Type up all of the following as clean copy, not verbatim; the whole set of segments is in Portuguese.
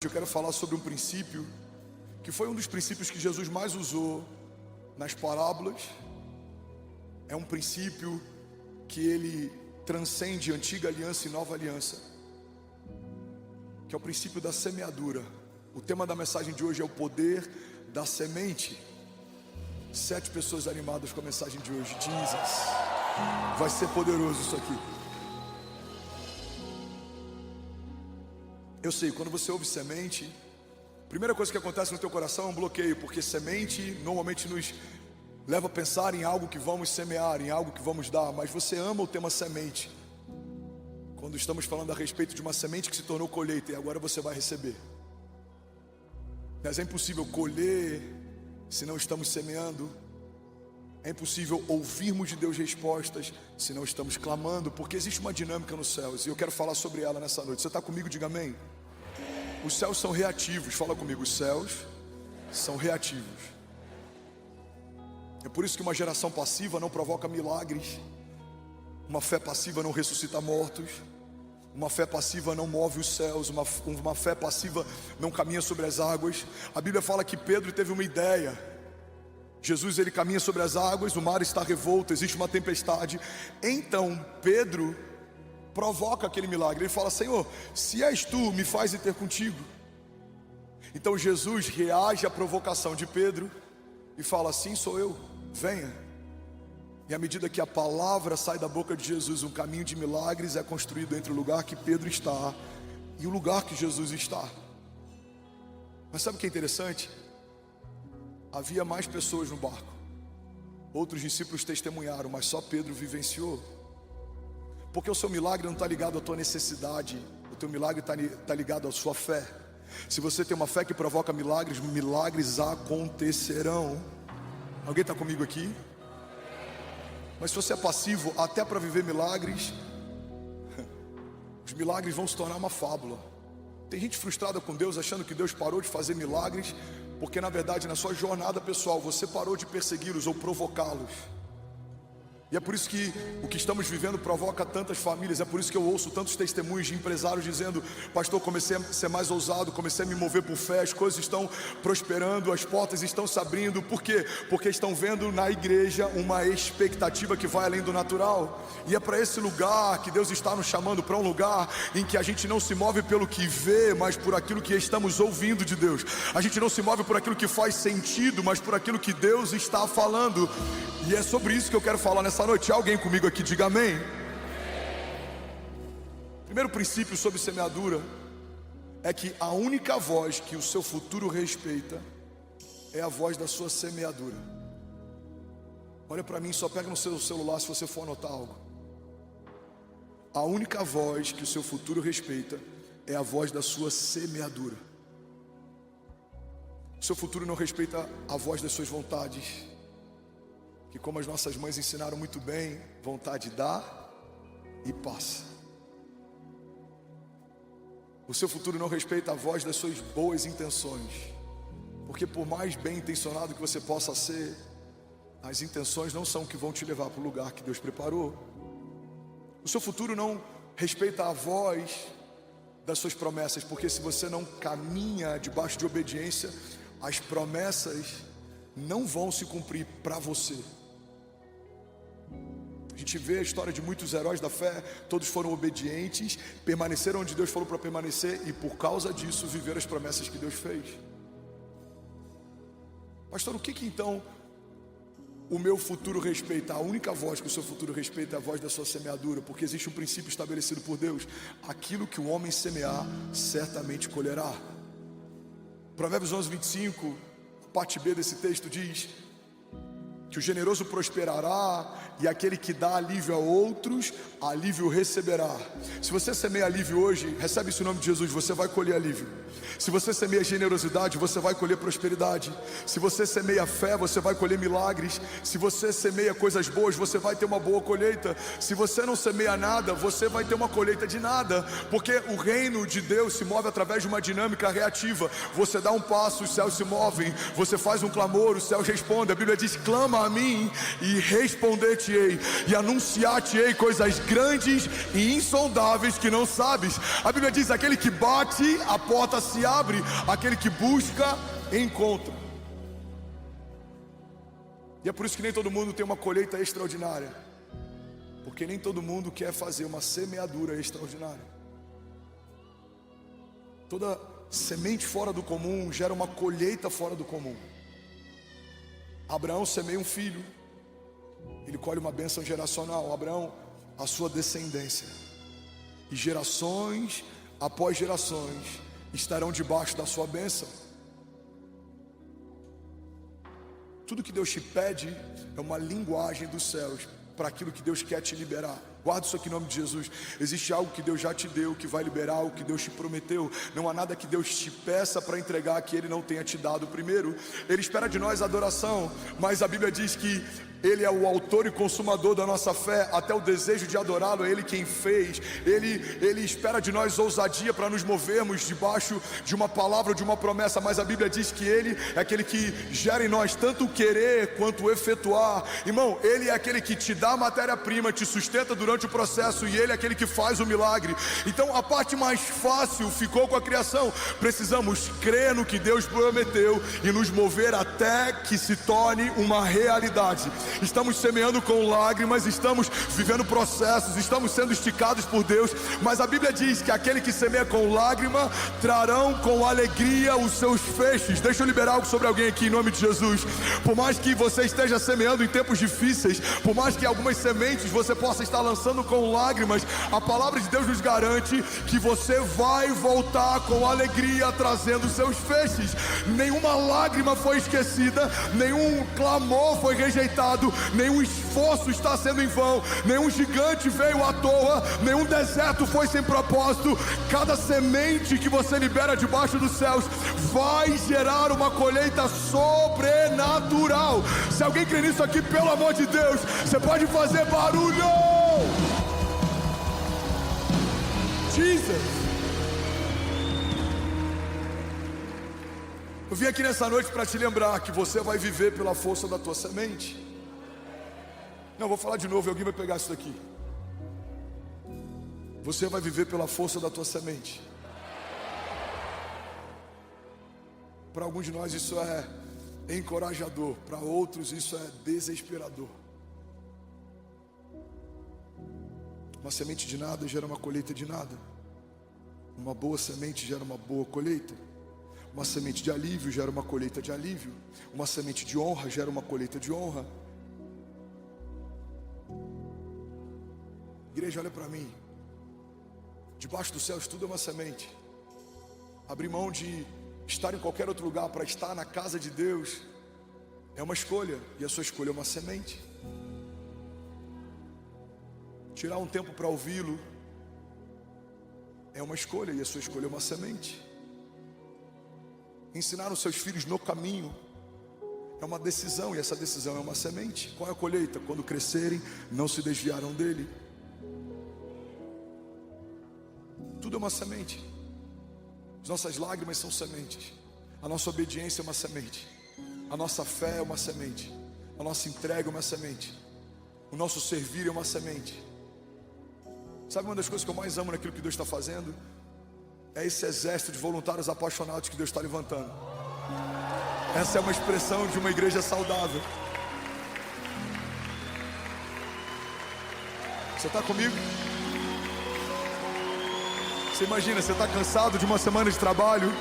Eu quero falar sobre um princípio que foi um dos princípios que Jesus mais usou nas parábolas. É um princípio que ele transcende antiga aliança e nova aliança, que é o princípio da semeadura. O tema da mensagem de hoje é o poder da semente. 7 pessoas animadas com a mensagem de hoje. Jesus, vai ser poderoso isso aqui. Eu sei, quando você ouve semente, a primeira coisa que acontece no teu coração é um bloqueio, porque semente normalmente nos leva a pensar em algo que vamos semear, em algo que vamos dar. Mas você ama o tema semente quando estamos falando a respeito de uma semente que se tornou colheita e agora você vai receber. Mas é impossível colher se não estamos semeando. É impossível ouvirmos de Deus respostas se não estamos clamando, porque existe uma dinâmica nos céus e eu quero falar sobre ela nessa noite. Você está comigo? Diga amém. Os céus são reativos. Fala comigo, os céus são reativos. É por isso que uma geração passiva não provoca milagres. Uma fé passiva não ressuscita mortos. Uma fé passiva não move os céus. Uma fé passiva não caminha sobre as águas. A Bíblia fala que Pedro teve uma ideia. Jesus, ele caminha sobre as águas, o mar está revolto, existe uma tempestade. Então Pedro provoca aquele milagre. Ele fala: Senhor, se és tu, me faz ir ter contigo. Então Jesus reage à provocação de Pedro e fala: sim, sou eu, venha. E à medida que a palavra sai da boca de Jesus, um caminho de milagres é construído entre o lugar que Pedro está e o lugar que Jesus está. Mas sabe o que é interessante? Havia mais pessoas no barco. Outros discípulos testemunharam, mas só Pedro vivenciou. Porque o seu milagre não está ligado à tua necessidade. O teu milagre está ligado à sua fé. Se você tem uma fé que provoca milagres, milagres acontecerão. Alguém está comigo aqui? Mas se você é passivo, até para viver milagres, os milagres vão se tornar uma fábula. Tem gente frustrada com Deus, achando que Deus parou de fazer milagres, porque na verdade na sua jornada pessoal você parou de persegui-los ou provocá-los. E é por isso que o que estamos vivendo provoca tantas famílias. É por isso que eu ouço tantos testemunhos de empresários dizendo: pastor, comecei a ser mais ousado, comecei a me mover por fé, as coisas estão prosperando, as portas estão se abrindo. Por quê? Porque estão vendo na igreja uma expectativa que vai além do natural. E é para esse lugar que Deus está nos chamando, para um lugar em que a gente não se move pelo que vê, mas por aquilo que estamos ouvindo de Deus. A gente não se move por aquilo que faz sentido, mas por aquilo que Deus está falando. E é sobre isso que eu quero falar nessa noite. Alguém comigo aqui, diga amém. Primeiro princípio sobre semeadura é que a única voz que o seu futuro respeita é a voz da sua semeadura. Olha para mim, só pega no seu celular se você for anotar algo. A única voz que o seu futuro respeita é a voz da sua semeadura. O seu futuro não respeita a voz das suas vontades, que, como as nossas mães ensinaram muito bem, vontade dá e passa. O seu futuro não respeita a voz das suas boas intenções, porque por mais bem intencionado que você possa ser, as intenções não são o que vão te levar para o lugar que Deus preparou. O seu futuro não respeita a voz das suas promessas, porque se você não caminha debaixo de obediência, as promessas não vão se cumprir para você. A gente vê a história de muitos heróis da fé, todos foram obedientes, permaneceram onde Deus falou para permanecer e por causa disso viveram as promessas que Deus fez. Pastor, o que então o meu futuro respeita? A única voz que o seu futuro respeita é a voz da sua semeadura, porque existe um princípio estabelecido por Deus: aquilo que o homem semear, certamente colherá. Provérbios 11:25, parte B desse texto diz que o generoso prosperará e aquele que dá alívio a outros, alívio receberá. Se você semeia alívio hoje, recebe isso em nome de Jesus, você vai colher alívio. Se você semeia generosidade, você vai colher prosperidade. Se você semeia fé, você vai colher milagres. Se você semeia coisas boas, você vai ter uma boa colheita. Se você não semeia nada, você vai ter uma colheita de nada, porque o reino de Deus se move através de uma dinâmica reativa. Você dá um passo, os céus se movem. Você faz um clamor, os céus respondem. A Bíblia diz: clama a mim e responder-te-ei e anunciar-te-ei coisas grandes e insondáveis que não sabes. A Bíblia diz: aquele que bate, a porta se abre, aquele que busca, encontra. E é por isso que nem todo mundo tem uma colheita extraordinária, porque nem todo mundo quer fazer uma semeadura extraordinária. Toda semente fora do comum gera uma colheita fora do comum. Abraão semeia um filho, ele colhe uma bênção geracional. Abraão, a sua descendência, e gerações após gerações estarão debaixo da sua bênção. Tudo que Deus te pede é uma linguagem dos céus para aquilo que Deus quer te liberar. Guarda isso aqui em nome de Jesus. Existe algo que Deus já te deu, que vai liberar o que Deus te prometeu. Não há nada que Deus te peça para entregar que Ele não tenha te dado primeiro. Ele espera de nós adoração, mas a Bíblia diz que Ele é o autor e consumador da nossa fé. Até o desejo de adorá-lo é Ele quem fez. Ele espera de nós ousadia para nos movermos debaixo de uma palavra ou de uma promessa. Mas a Bíblia diz que Ele é aquele que gera em nós tanto o querer quanto o efetuar. Irmão, Ele é aquele que te dá a matéria-prima, te sustenta durante o processo, e Ele é aquele que faz o milagre. Então a parte mais fácil ficou com a criação. Precisamos crer no que Deus prometeu e nos mover até que se torne uma realidade. Estamos semeando com lágrimas, estamos vivendo processos, estamos sendo esticados por Deus, mas a Bíblia diz que aquele que semeia com lágrima trarão com alegria os seus feixes. Deixa eu liberar algo sobre alguém aqui em nome de Jesus. Por mais que você esteja semeando em tempos difíceis, por mais que algumas sementes você possa estar lançando com lágrimas, a palavra de Deus nos garante que você vai voltar com alegria trazendo seus feixes. Nenhuma lágrima foi esquecida, nenhum clamor foi rejeitado, nenhum esforço está sendo em vão, nenhum gigante veio à toa, nenhum deserto foi sem propósito. Cada semente que você libera debaixo dos céus vai gerar uma colheita sobrenatural. Se alguém crê nisso aqui, pelo amor de Deus, você pode fazer barulho. Jesus. Eu vim aqui nessa noite para te lembrar que você vai viver pela força da tua semente. Não, vou falar de novo e alguém vai pegar isso daqui. Você vai viver pela força da tua semente. Para alguns de nós isso é encorajador, para outros isso é desesperador. Uma semente de nada gera uma colheita de nada. Uma boa semente gera uma boa colheita. Uma semente de alívio gera uma colheita de alívio. Uma semente de honra gera uma colheita de honra. Igreja, olha para mim. Debaixo do céu tudo é uma semente. Abrir mão de estar em qualquer outro lugar para estar na casa de Deus é uma escolha, e a sua escolha é uma semente. Tirar um tempo para ouvi-lo é uma escolha, e a sua escolha é uma semente. Ensinar os seus filhos no caminho é uma decisão, e essa decisão é uma semente. Qual é a colheita? Quando crescerem, não se desviarão dele. Tudo é uma semente. As nossas lágrimas são sementes. A nossa obediência é uma semente. A nossa fé é uma semente. A nossa entrega é uma semente. O nosso servir é uma semente. Sabe uma das coisas que eu mais amo naquilo que Deus está fazendo? É esse exército de voluntários apaixonados que Deus está levantando. Essa é uma expressão de uma igreja saudável. Você está comigo? Você imagina, você está cansado de uma semana de trabalho.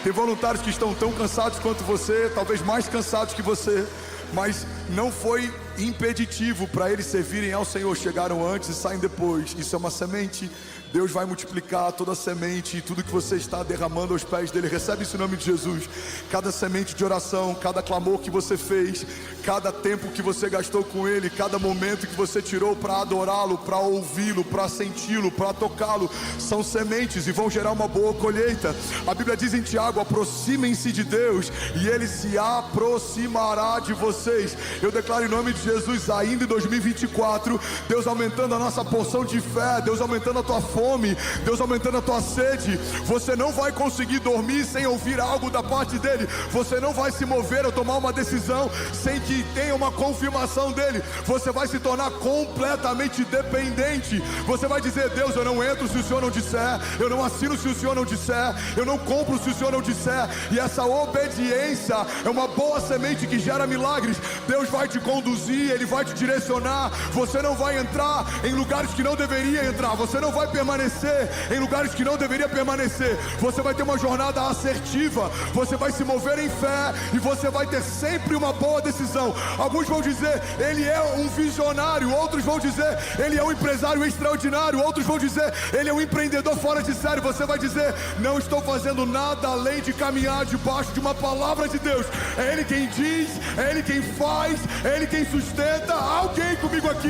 Tem voluntários que estão tão cansados quanto você, talvez mais cansados que você, mas não foi impeditivo para eles servirem ao Senhor. Chegaram antes e saem depois. Isso é uma semente. Deus vai multiplicar toda a semente e tudo que você está derramando aos pés dele. Recebe isso em nome de Jesus. Cada semente de oração, cada clamor que você fez, cada tempo que você gastou com ele, cada momento que você tirou para adorá-lo, para ouvi-lo, para senti-lo, para tocá-lo, são sementes e vão gerar uma boa colheita. A Bíblia diz em Tiago: aproximem-se de Deus e ele se aproximará de vocês. Eu declaro em nome de Jesus, ainda em 2024, Deus aumentando a nossa porção de fé, Deus aumentando a tua fome, Deus aumentando a tua sede. Você não vai conseguir dormir sem ouvir algo da parte dele. Você não vai se mover ou tomar uma decisão sem que tenha uma confirmação dele. Você vai se tornar completamente dependente. Você vai dizer: Deus, eu não entro se o Senhor não disser, eu não assino se o Senhor não disser, eu não compro se o Senhor não disser. E essa obediência é uma boa semente que gera milagres. Deus vai te conduzir, Ele vai te direcionar. Você não vai entrar em lugares que não deveria entrar. Você não vai permanecer em lugares que não deveria permanecer. Você vai ter uma jornada assertiva. Você vai se mover em fé e você vai ter sempre uma boa decisão. Alguns vão dizer: ele é um visionário. Outros vão dizer: ele é um empresário extraordinário. Outros vão dizer: ele é um empreendedor fora de série. Você vai dizer: não estou fazendo nada além de caminhar debaixo de uma palavra de Deus. É Ele quem diz, é Ele quem faz, é Ele quem sustenta. Alguém comigo aqui?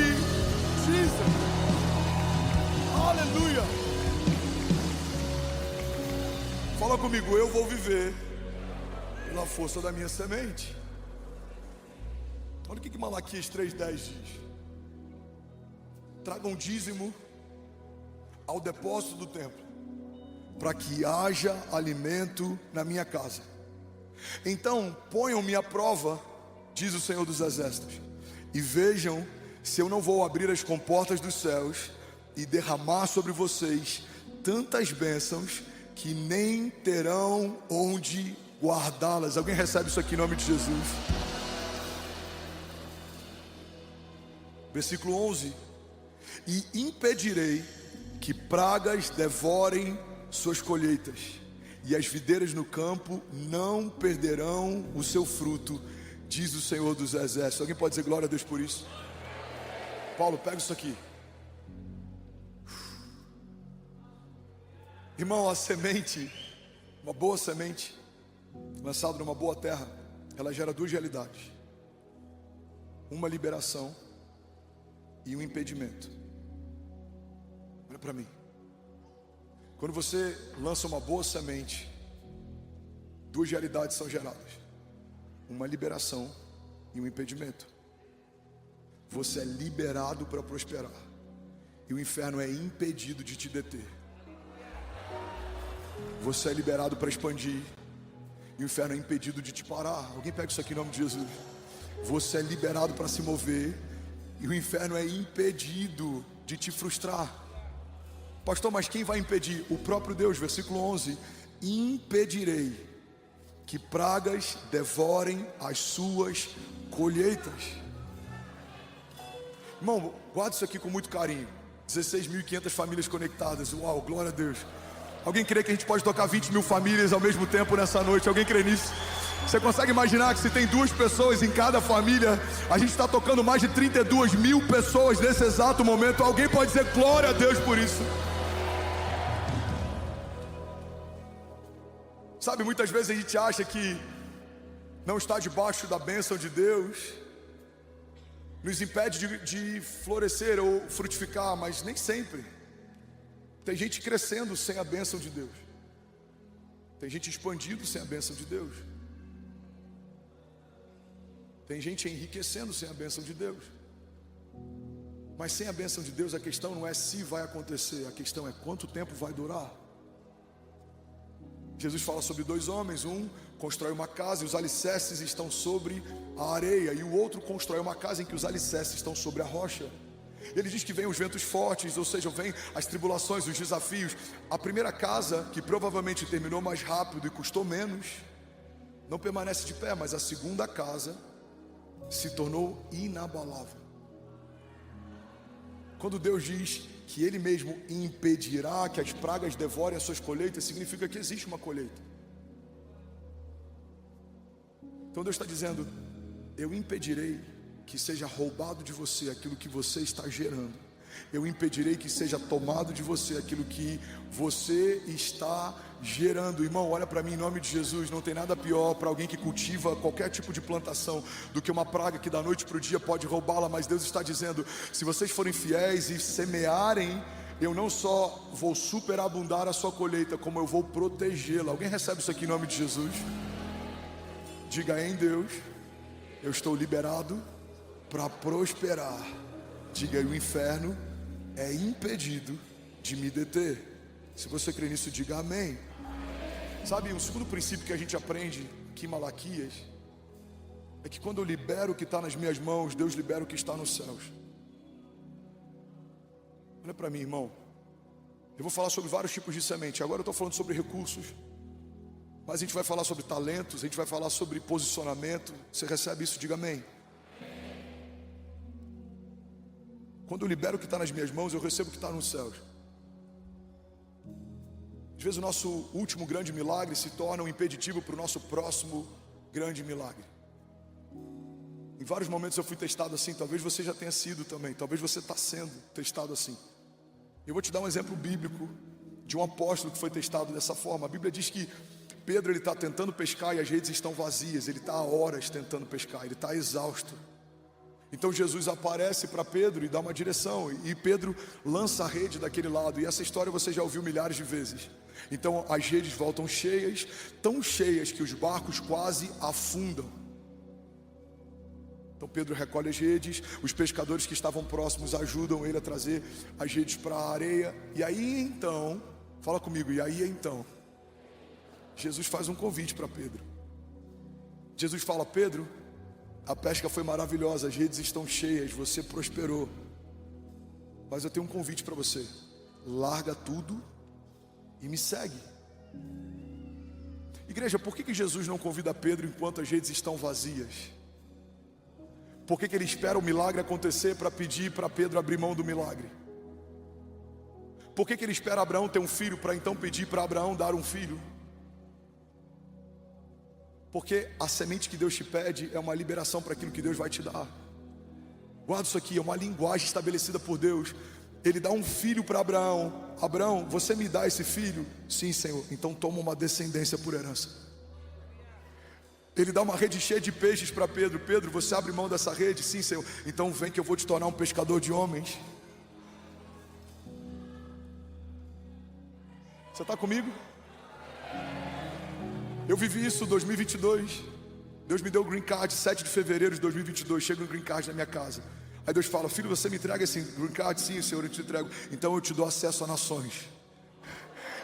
Jesus. Aleluia. Fala comigo: eu vou viver pela força da minha semente. Olha o que Malaquias 3:10 diz: tragam dízimo ao depósito do templo, para que haja alimento na minha casa. Então ponham-me à prova, diz o Senhor dos Exércitos, e vejam se eu não vou abrir as comportas dos céus e derramar sobre vocês tantas bênçãos que nem terão onde guardá-las. Alguém recebe isso aqui em nome de Jesus? Versículo 11: e impedirei que pragas devorem suas colheitas, e as videiras no campo não perderão o seu fruto, diz o Senhor dos Exércitos. Alguém pode dizer glória a Deus por isso? Paulo, pega isso aqui. Irmão, a semente, uma boa semente lançada numa boa terra, ela gera duas realidades: uma liberação e um impedimento. Olha para mim. Quando você lança uma boa semente, duas realidades são geradas: uma liberação e um impedimento. Você é liberado para prosperar, e o inferno é impedido de te deter. Você é liberado para expandir, e o inferno é impedido de te parar. Alguém pega isso aqui em nome de Jesus. Você é liberado para se mover, e o inferno é impedido de te frustrar. Pastor, mas quem vai impedir? O próprio Deus. Versículo 11: impedirei que pragas devorem as suas colheitas. Irmão, guarda isso aqui com muito carinho. 16.500 famílias conectadas. Uau, glória a Deus. Alguém crê que a gente pode tocar 20 mil famílias ao mesmo tempo nessa noite? Alguém crê nisso? Você consegue imaginar que se tem 2 pessoas em cada família, a gente está tocando mais de 32 mil pessoas nesse exato momento? Alguém pode dizer glória a Deus por isso? Sabe, muitas vezes a gente acha que não está debaixo da bênção de Deus nos impede de florescer ou frutificar, mas nem sempre. Tem gente crescendo sem a bênção de Deus. Tem gente expandindo sem a bênção de Deus. Tem gente enriquecendo sem a bênção de Deus. Mas sem a bênção de Deus, a questão não é se vai acontecer, a questão é quanto tempo vai durar. Jesus fala sobre 2 homens, um constrói uma casa e os alicerces estão sobre a areia, e o outro constrói uma casa em que os alicerces estão sobre a rocha. Ele diz que vem os ventos fortes, ou seja, vem as tribulações, os desafios. A primeira casa, que provavelmente terminou mais rápido e custou menos, não permanece de pé, mas a segunda casa se tornou inabalável. Quando Deus diz que Ele mesmo impedirá que as pragas devorem as suas colheitas, significa que existe uma colheita. Então Deus está dizendo: eu impedirei que seja roubado de você aquilo que você está gerando. Eu impedirei que seja tomado de você aquilo que você está gerando. Irmão, olha para mim em nome de Jesus. Não tem nada pior para alguém que cultiva qualquer tipo de plantação do que uma praga que da noite para o dia pode roubá-la. Mas Deus está dizendo: se vocês forem fiéis e semearem, eu não só vou superabundar a sua colheita, como eu vou protegê-la. Alguém recebe isso aqui em nome de Jesus? Diga: em Deus eu estou liberado para prosperar. Diga aí, o inferno é impedido de me deter. Se você crê nisso, diga amém. Sabe, o segundo princípio que a gente aprende aqui em Malaquias é que quando eu libero o que está nas minhas mãos, Deus libera o que está nos céus. Olha para mim, irmão. Eu vou falar sobre vários tipos de semente. Agora eu estou falando sobre recursos, mas a gente vai falar sobre talentos, a gente vai falar sobre posicionamento. Você recebe isso? Diga amém. Quando eu libero o que está nas minhas mãos, eu recebo o que está nos céus. Às vezes o nosso último grande milagre se torna um impeditivo para o nosso próximo grande milagre. Em vários momentos eu fui testado assim. Talvez você já tenha sido também. Talvez você está sendo testado assim. Eu vou te dar um exemplo bíblico de um apóstolo que foi testado dessa forma. A Bíblia diz que Pedro está tentando pescar e as redes estão vazias. Ele está há horas tentando pescar, ele está exausto. Então Jesus aparece para Pedro e dá uma direção, e Pedro lança a rede daquele lado. E essa história você já ouviu milhares de vezes. Então as redes voltam cheias, tão cheias que os barcos quase afundam. Então Pedro recolhe as redes, os pescadores que estavam próximos ajudam ele a trazer as redes para a areia. E aí então, fala comigo, e aí então, Jesus faz um convite para Pedro. Jesus fala: Pedro, a pesca foi maravilhosa, as redes estão cheias, você prosperou, mas eu tenho um convite para você: larga tudo e me segue. Igreja, por que Jesus não convida Pedro enquanto as redes estão vazias? Por que ele espera o milagre acontecer para pedir para Pedro abrir mão do milagre? Por que ele espera Abraão ter um filho para então pedir para Abraão dar um filho? Porque a semente que Deus te pede é uma liberação para aquilo que Deus vai te dar. Guarda isso aqui, é uma linguagem estabelecida por Deus. Ele dá um filho para Abraão. Abraão, você me dá esse filho? Sim, Senhor. Então toma uma descendência por herança. Ele dá uma rede cheia de peixes para Pedro. Pedro, você abre mão dessa rede? Sim, Senhor. Então vem que eu vou te tornar um pescador de homens. Você está comigo? Eu vivi isso em 2022. Deus me deu o green card 7 de fevereiro de 2022. Chega o green card na minha casa. Aí Deus fala: filho, você me entrega esse green card? Sim, Senhor, eu te entrego. Então eu te dou acesso a nações.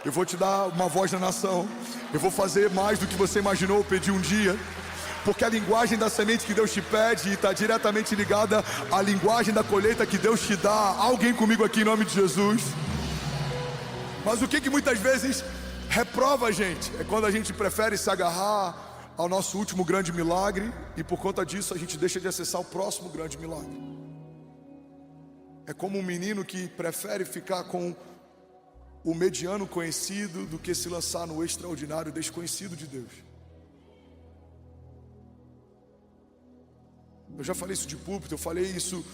Eu vou te dar uma voz na nação. Eu vou fazer mais do que você imaginou ou pediu um dia. Porque a linguagem da semente que Deus te pede está diretamente ligada à linguagem da colheita que Deus te dá. Alguém comigo aqui em nome de Jesus? Mas o que muitas vezes reprova a gente? É quando a gente prefere se agarrar ao nosso último grande milagre, e por conta disso a gente deixa de acessar o próximo grande milagre. É como um menino que prefere ficar com o mediano conhecido do que se lançar no extraordinário desconhecido de Deus. Eu já falei isso de púlpito, eu falei isso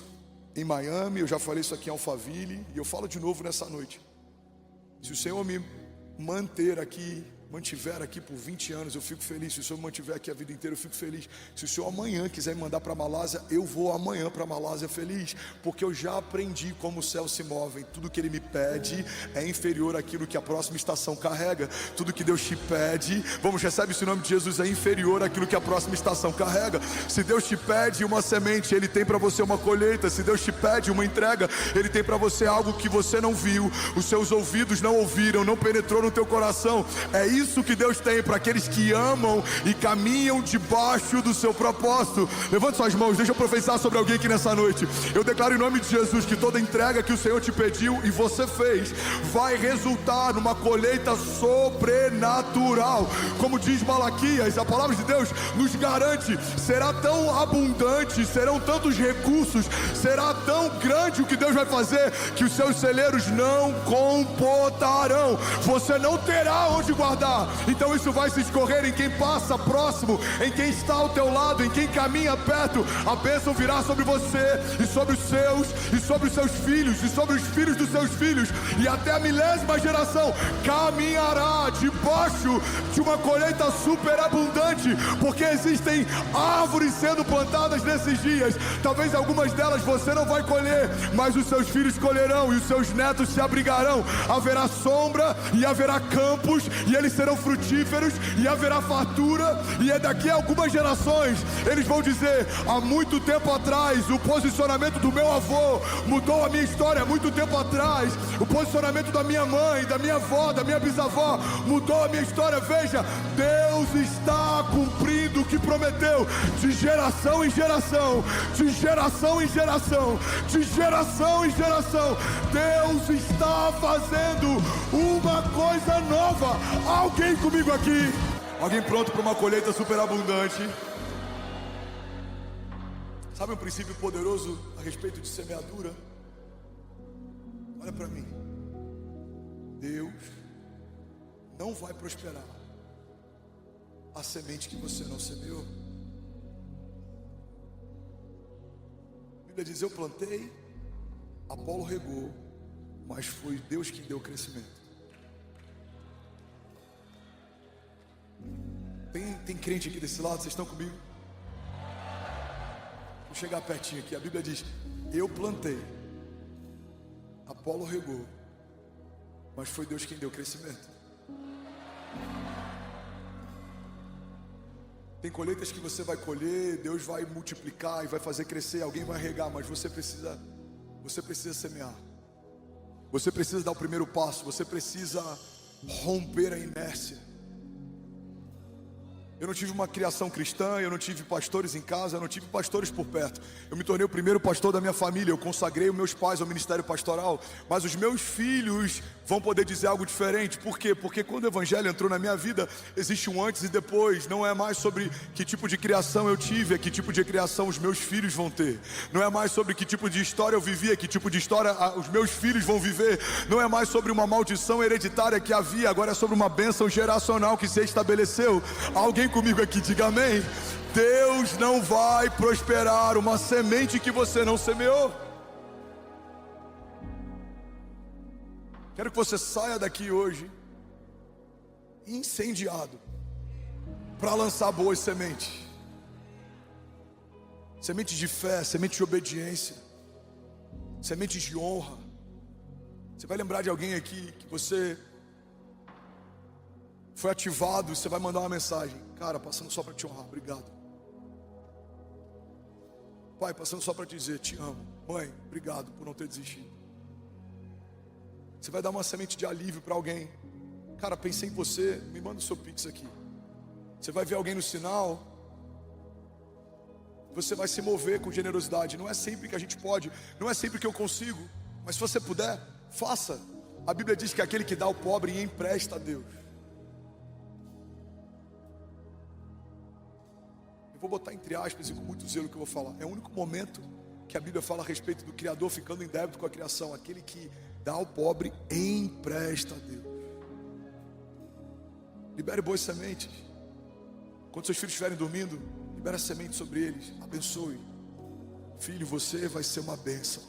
em Miami, eu já falei isso aqui em Alphaville, e eu falo de novo nessa noite. Se o Senhor me mantiver aqui por 20 anos, eu fico feliz. Se o Senhor me mantiver aqui a vida inteira, eu fico feliz. Se o Senhor amanhã quiser me mandar para Malásia, eu vou amanhã para Malásia feliz, porque eu já aprendi como os céus se movem. Tudo que Ele me pede é inferior àquilo que a próxima estação carrega. Tudo que Deus te pede, vamos, recebe isso em nome de Jesus, é inferior àquilo que a próxima estação carrega. Se Deus te pede uma semente, Ele tem para você uma colheita. Se Deus te pede uma entrega, Ele tem para você algo que você não viu, os seus ouvidos não ouviram, não penetrou no teu coração. É isso que Deus tem para aqueles que amam e caminham debaixo do seu propósito. Levante suas mãos, deixa eu profetizar sobre alguém aqui nessa noite. Eu declaro em nome de Jesus que toda entrega que o Senhor te pediu e você fez, vai resultar numa colheita sobrenatural. Como diz Malaquias, a palavra de Deus nos garante: será tão abundante, serão tantos recursos, será tão grande o que Deus vai fazer, que os seus celeiros não comportarão. Você não terá onde guardar. Então isso vai se escorrer em quem passa próximo, em quem está ao teu lado, em quem caminha perto. A bênção virá sobre você e sobre os seus, e sobre os seus filhos, e sobre os filhos dos seus filhos, e até a 1000ª geração caminhará debaixo de uma colheita superabundante, porque existem árvores sendo plantadas nesses dias. Talvez algumas delas você não vai colher, mas os seus filhos colherão, e os seus netos se abrigarão. Haverá sombra e haverá campos, e eles serão frutíferos e haverá fartura, e é daqui a algumas gerações eles vão dizer: há muito tempo atrás o posicionamento do meu avô mudou a minha história. Há muito tempo atrás o posicionamento da minha mãe, da minha avó, da minha bisavó mudou a minha história. Veja, Deus está cumprindo o que prometeu, de geração em geração, de geração em geração, de geração em geração. Deus está fazendo uma coisa nova. Alguém comigo aqui? Alguém pronto para uma colheita superabundante? Sabe um princípio poderoso a respeito de semeadura? Olha para mim. Deus não vai prosperar a semente que você não semeou. A Bíblia diz: eu plantei, Apolo regou, mas foi Deus que deu o crescimento. Tem crente aqui desse lado? Vocês estão comigo? Vou chegar pertinho aqui. A Bíblia diz: eu plantei, Apolo regou, mas foi Deus quem deu o crescimento. Tem colheitas que você vai colher, Deus vai multiplicar e vai fazer crescer, alguém vai regar, mas você precisa semear. Você precisa dar o primeiro passo, você precisa romper a inércia. Eu não tive uma criação cristã, eu não tive pastores em casa, eu não tive pastores por perto. Eu me tornei o primeiro pastor da minha família, eu consagrei os meus pais ao ministério pastoral. Mas os meus filhos vão poder dizer algo diferente. Por quê? Porque quando o evangelho entrou na minha vida, existe um antes e depois. Não é mais sobre que tipo de criação eu tive, é que tipo de criação os meus filhos vão ter. Não é mais sobre que tipo de história eu vivi, é que tipo de história os meus filhos vão viver. Não é mais sobre uma maldição hereditária que havia, agora é sobre uma bênção geracional que se estabeleceu. Alguém comigo aqui, diga amém. Deus não vai prosperar uma semente que você não semeou. Quero que você saia daqui hoje incendiado para lançar boas sementes. Sementes de fé, sementes de obediência, sementes de honra. Você vai lembrar de alguém aqui que você foi ativado, você vai mandar uma mensagem: cara, passando só para te honrar, obrigado. Pai, passando só para te dizer, te amo. Mãe, obrigado por não ter desistido. Você vai dar uma semente de alívio para alguém: cara, pensei em você, me manda o seu pix aqui. Você vai ver alguém no sinal, você vai se mover com generosidade. Não é sempre que a gente pode, não é sempre que eu consigo, mas se você puder, faça. A Bíblia diz que aquele que dá ao pobre e empresta a Deus. Vou botar entre aspas e com muito zelo que eu vou falar. É o único momento que a Bíblia fala a respeito do Criador ficando em débito com a criação. Aquele que dá ao pobre e empresta a Deus. Libere boas sementes. Quando seus filhos estiverem dormindo, libere a semente sobre eles. Abençoe. Filho, você vai ser uma bênção.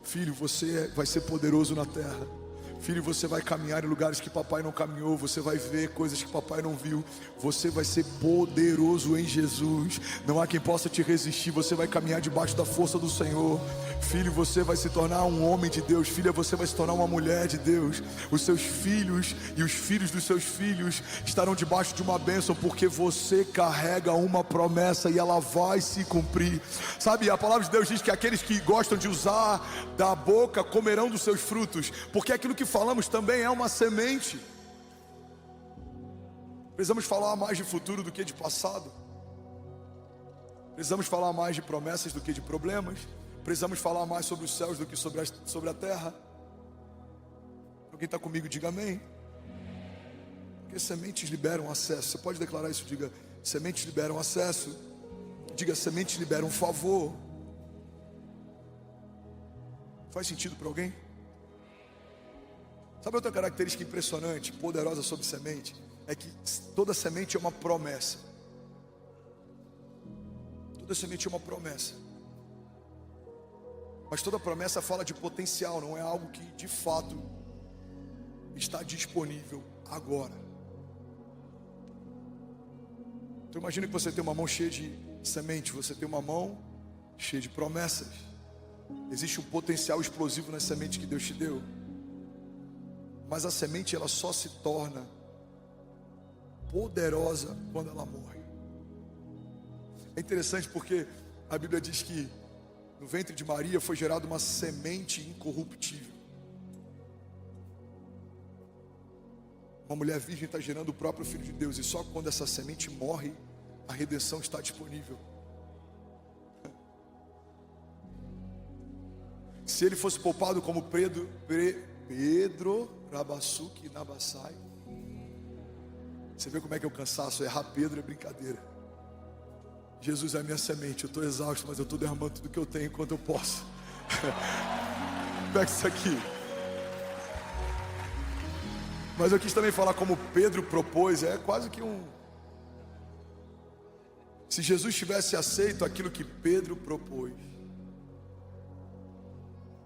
Filho, você vai ser poderoso na terra. Filho, você vai caminhar em lugares que papai não caminhou. Você vai ver coisas que papai não viu. Você vai ser poderoso em Jesus. Não há quem possa te resistir. Você vai caminhar debaixo da força do Senhor. Filho, você vai se tornar um homem de Deus. Filha, você vai se tornar uma mulher de Deus. Os seus filhos e os filhos dos seus filhos estarão debaixo de uma bênção, porque você carrega uma promessa e ela vai se cumprir. Sabe, a palavra de Deus diz que aqueles que gostam de usar da boca comerão dos seus frutos, porque aquilo que falamos também é uma semente. Precisamos falar mais de futuro do que de passado. Precisamos falar mais de promessas do que de problemas. Precisamos falar mais sobre os céus do que sobre a terra. Alguém está comigo? Diga amém. Porque sementes liberam acesso. Você pode declarar isso? Diga: sementes liberam acesso. Diga: sementes liberam favor. Faz sentido para alguém? Sabe outra característica impressionante, poderosa sobre semente? É que toda semente é uma promessa. Toda semente é uma promessa. Mas toda promessa fala de potencial, não é algo que de fato está disponível agora. Então imagina que você tem uma mão cheia de semente, você tem uma mão cheia de promessas. Existe um potencial explosivo na semente que Deus te deu. Mas a semente ela só se torna poderosa quando ela morre. É interessante porque a Bíblia diz que no ventre de Maria foi gerada uma semente incorruptível. Uma mulher virgem está gerando o próprio Filho de Deus, e só quando essa semente morre, a redenção está disponível. Se ele fosse poupado como Pedro Rabassuque Nabassai, você vê como é que é o cansaço? Errar Pedro é brincadeira. Jesus é a minha semente, eu estou exausto, mas eu estou derramando tudo que eu tenho enquanto eu posso. Pega isso aqui. Mas eu quis também falar como Pedro propôs, é quase que um... Se Jesus tivesse aceito aquilo que Pedro propôs,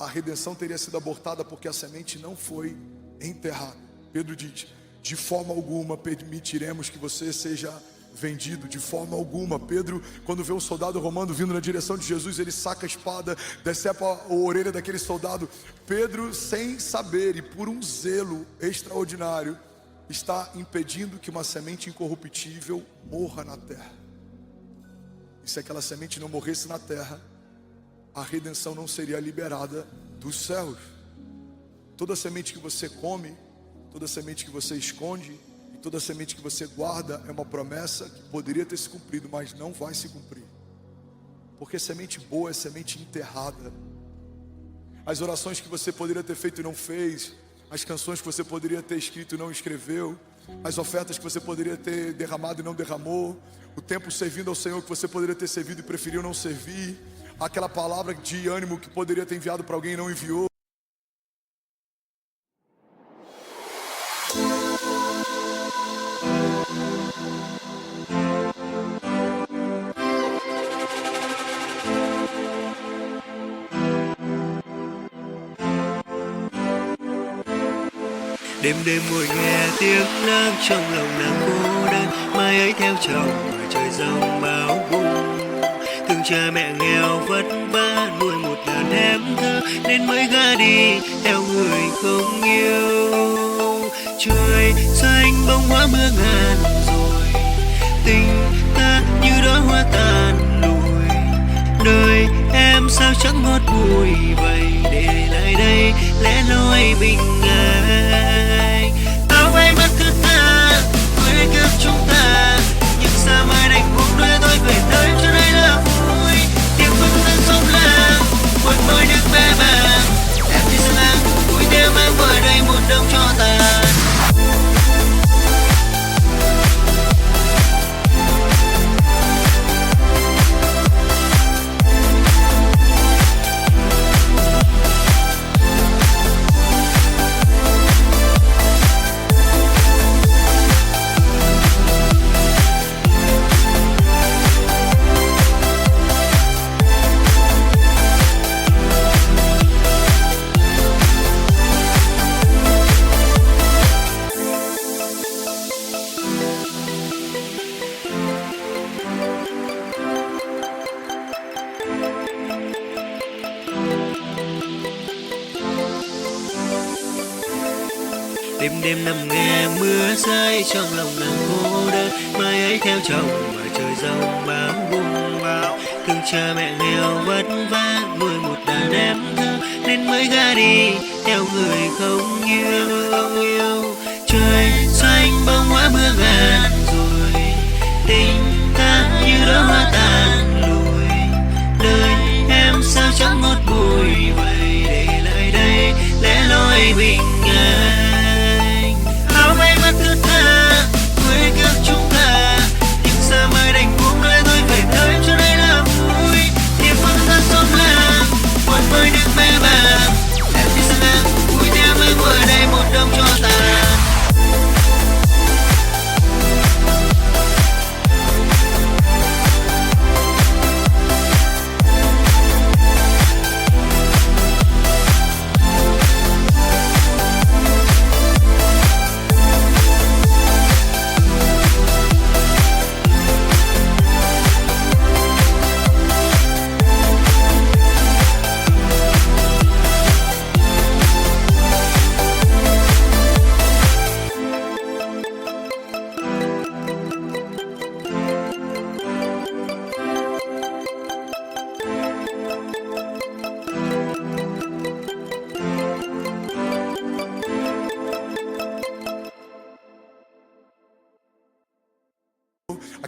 a redenção teria sido abortada porque a semente não foi enterrada. Pedro diz: de forma alguma permitiremos que você seja vendido, de forma alguma. Pedro, quando vê um soldado romano vindo na direção de Jesus, ele saca a espada, decepa a orelha daquele soldado. Pedro, sem saber e por um zelo extraordinário, está impedindo que uma semente incorruptível morra na terra. E se aquela semente não morresse na terra, a redenção não seria liberada dos céus. Toda semente que você come, toda semente que você esconde e toda semente que você guarda é uma promessa que poderia ter se cumprido, mas não vai se cumprir. Porque semente boa é semente enterrada. As orações que você poderia ter feito e não fez, as canções que você poderia ter escrito e não escreveu, as ofertas que você poderia ter derramado e não derramou, o tempo servindo ao Senhor que você poderia ter servido e preferiu não servir, aquela palavra de ânimo que poderia ter enviado para alguém e não enviou. Đêm đêm ngồi nghe tiếng nắng trong lòng nàng cô đơn, mai ấy theo chồng ngoài trời giông bão bùng. Thương cha mẹ nghèo vất vả nuôi một đàn em thơ, nên mới gả đi theo người không yêu. Trời xanh bông hoa mưa ngàn rồi, tình ta như đóa hoa tàn lụi. Đời em sao chẳng ngọt bùi vậy, để lại đây lẽ loi bình an. Tao bay mất thứ ta với kiếp chúng ta, nhưng sao mai đành buông đôi tôi về tới cho đây là vui. Tiếng phương dân sông làng một môi nước bé bàng, em đi xa làng vui đêm mang về đây một đông cho tàn. Đêm đêm nằm nghe mưa rơi trong lòng nàng cô đơn, mai ấy theo chồng mà trời giông bão bùng bão. Thương cha mẹ nghèo vất vả nuôi một đàn em thơ, nên mới gả đi theo người không yêu. Trời xanh bông hoa mưa ngàn rồi, tình ta như đóa hoa tàn lụi. Đời em sao chẳng ngọt bùi vậy, để lại đây lẽ loi bình an. Thứ ta với kiếp chúng ta, nhưng sao mai đành buông đôi tôi về tới cho đây là vui. Tiếng phương dân sông làng một môi nước bé bàng, em đi xa làng vui theo mới ngồi đây một đông cho tàn.